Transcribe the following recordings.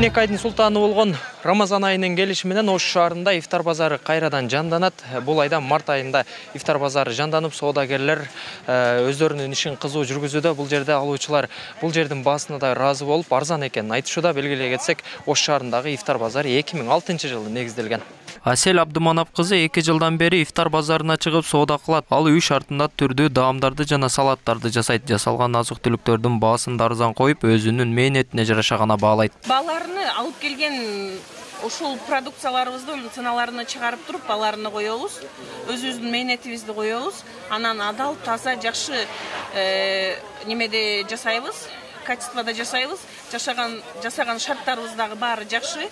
12 айдын султаны болгон Рамазан айынын келиши менен Ош шаарында ифтар базары кайрадан жанданат. Бул айда март айында ифтар базары жанданып, соодагерлер өздөрүнүн ишин кызуу жүргүзүүдө. Бул жерде алуучулар бул жердин баасына да ыраазы болуп, арзан экенин айтышууда. Белгилей кетсек, Ош шаарындагы ифтар базары 2006-жылы негизделген. Асел Абдыманап кызы 2 жылдан бери ифтар базарына чыгып соода кылат. Ал үй шартында түрдүү даамдарды жана салаттарды жасайт. Жасалган азык-түлүктөрдүн баасын арзан коюп, өзүнүн мээнетине жараша гана баалайт. Баларны алып келген ушул продукцияларыбыздын ценаларына чыгарып туруп, баларны коебуз. Өзүбүздүн мээнетибизди коебуз. Анан адал, таза, жакшы немеде жасайбыз. Качествода жасайбыз. Жасаган шарттарыбыз дагы баары жакшы.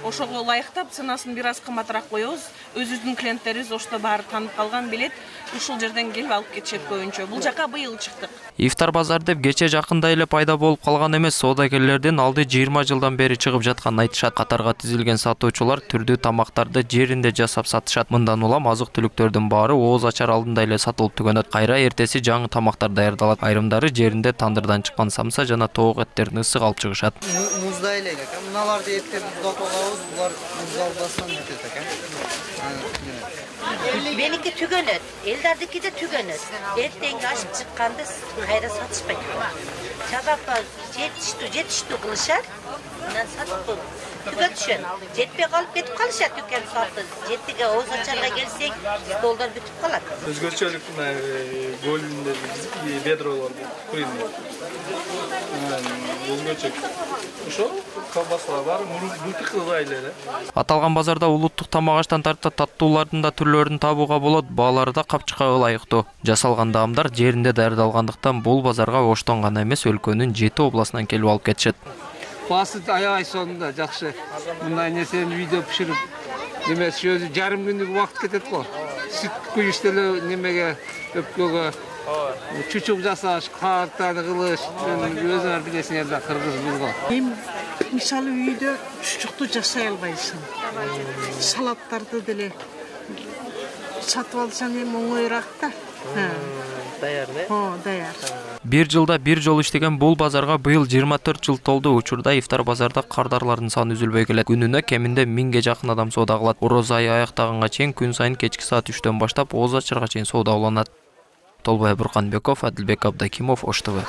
Ошого ылайыктап, ценасын бир аз кымбатыраак коебуз. Өзүбүздүн клиенттерибиз ошто баары таанып калган, билет. Ушул жерден келип алып кетишет көбүнчө. Бул жака быйыл чыктык. Ифтар базар деп кече жакында эле пайда болуп калган эмес, соодагерлердин алды 20 жылдан бери чыгып жатканын айтышат. Катарга тизилген сатуучулар түрдүү тамактарды жеринде жасап сатышат. Мындан улам азык-түлүктөрдүн баары ооз ачар алдында эле сатылып түгөнөт. Кайра эртеси жаңы тамактар даярдалат. Айрымдары жеринде тандырдан чыккан самса жана тоок эттерин ысык алып чыгышат. Муздай элек экен. Мыналарды эттерди муздатып алабыз, булар муздалбастан кетет экен. Меники түгөнөт, элдердики да түгөнөт. Эртеңги ашып чыкканды кайра сатышпайт. Чабапка жетиштүү кылышат, анан сатып түгөтүшөт. Жетпей калып кетип калышат дүкөн саты. Жетиге ооз ачарга келсек, столдор бүтүп калат. Өзгөчөлүк голүндө бедролор куйну. Өзгөчө. Ошо колбасалар бар, муртук айлары. Аталган базарда улуттук тамак аштан тарта таттуулардын да түрлөрүн табууга болот. Баалары да капчыкка ылайыктуу. Жасалган даамдар жеринде даярдалгандыктан бул базарга Оштон гана эмес, өлкөнүн 7 областынан келип алып кетишет. Басы аябай сонунда жакшы. Мындай нерсени үйдө пиширип, немеси өзү жарым күндүк убакыт кетет го. Сүт куюш деле немеге, өпкөгө чучук жасаш, картаны кылыш, өзүңөр билесиңер да кыргыз бизго. Эми мисалы үйдө чучукту жасай албайсың. Салаттарды деле сатып алсаң эми оңоюраак да. Даяр, даяр. Бир жылда бир жолу иштеген бул базарга быйыл 24 жыл толду. Учурда ифтар базарда кардарлардын саны үзүлбөй келет. Күнүнө кеминде 1000ге жакын адам соода кылат. Ороз айы аяктаганга чейин күн сайын кечки саат 3төн баштап ооз ачарга чейин соода уланат. Толбой Бурканбеков, Адилбек Абдакимов, Ош ТВ.